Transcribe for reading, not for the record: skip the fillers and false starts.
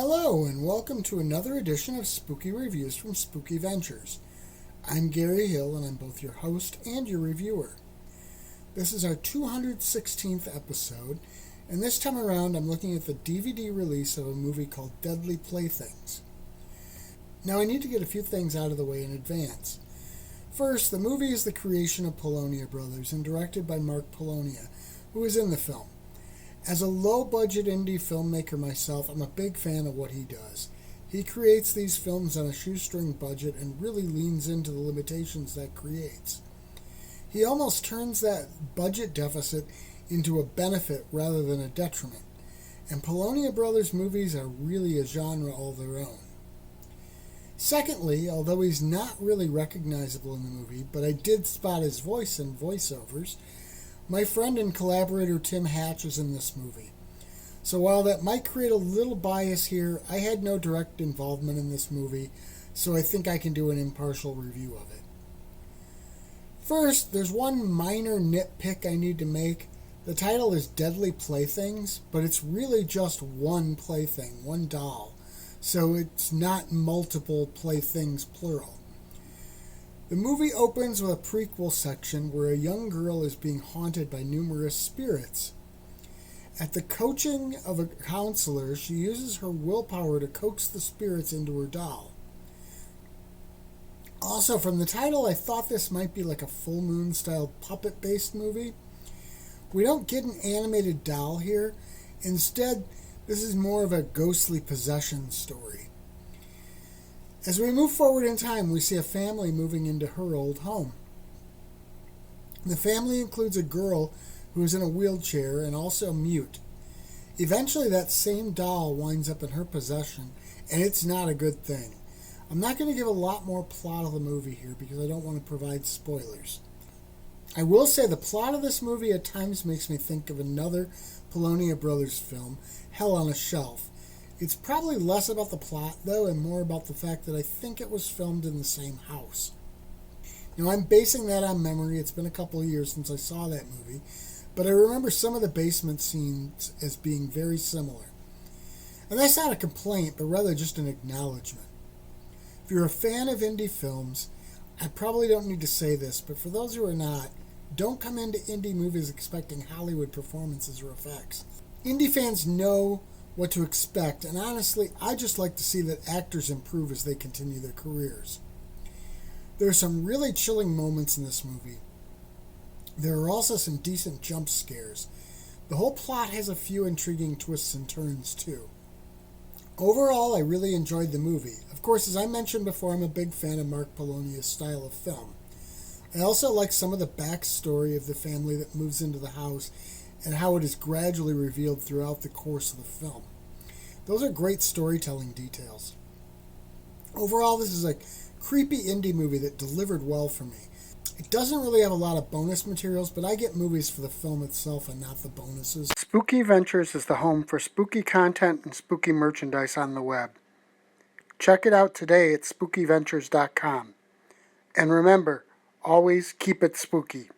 Hello, and welcome to another edition of Spooky Reviews from Spooky Ventures. I'm Gary Hill, and I'm both your host and your reviewer. This is our 216th episode, and this time around I'm looking at the DVD release of a movie called Deadly Playthings. Now I need to get a few things out of the way in advance. First, the movie is the creation of Polonia Brothers and directed by Mark Polonia, who is in the film. As a low-budget indie filmmaker myself, I'm a big fan of what he does. He creates these films on a shoestring budget and really leans into the limitations that creates. He almost turns that budget deficit into a benefit rather than a detriment. And Polonia Brothers movies are really a genre all their own. Secondly, although he's not really recognizable in the movie, but I did spot his voice in voiceovers, my friend and collaborator Tim Hatch is in this movie. So while that might create a little bias here, I had no direct involvement in this movie, so I think I can do an impartial review of it. First, there's one minor nitpick I need to make. The title is Deadly Playthings, but it's really just one plaything, one doll. So it's not multiple playthings plural. The movie opens with a prequel section where a young girl is being haunted by numerous spirits. At the coaching of a counselor, she uses her willpower to coax the spirits into her doll. Also, from the title, I thought this might be like a Full Moon-style puppet-based movie. We don't get an animated doll here. Instead, this is more of a ghostly possession story. As we move forward in time, we see a family moving into her old home. The family includes a girl who is in a wheelchair and also mute. Eventually, that same doll winds up in her possession, and it's not a good thing. I'm not going to give a lot more plot of the movie here because I don't want to provide spoilers. I will say the plot of this movie at times makes me think of another Polonia Brothers film, Hell on a Shelf. It's probably less about the plot, though, and more about the fact that I think it was filmed in the same house. Now, I'm basing that on memory. It's been a couple of years since I saw that movie, but I remember some of the basement scenes as being very similar. And that's not a complaint, but rather just an acknowledgement. If you're a fan of indie films, I probably don't need to say this, but for those who are not, don't come into indie movies expecting Hollywood performances or effects. Indie fans know what to expect, and honestly, I just like to see that actors improve as they continue their careers. There are some really chilling moments in this movie. There are also some decent jump scares. The whole plot has a few intriguing twists and turns, too. Overall, I really enjoyed the movie. Of course, as I mentioned before, I'm a big fan of Mark Polonia's style of film. I also like some of the backstory of the family that moves into the house and how it is gradually revealed throughout the course of the film. Those are great storytelling details. Overall, this is a creepy indie movie that delivered well for me. It doesn't really have a lot of bonus materials, but I get movies for the film itself and not the bonuses. Spooky Ventures is the home for spooky content and spooky merchandise on the web. Check it out today at spookyventures.com. And remember, always keep it spooky.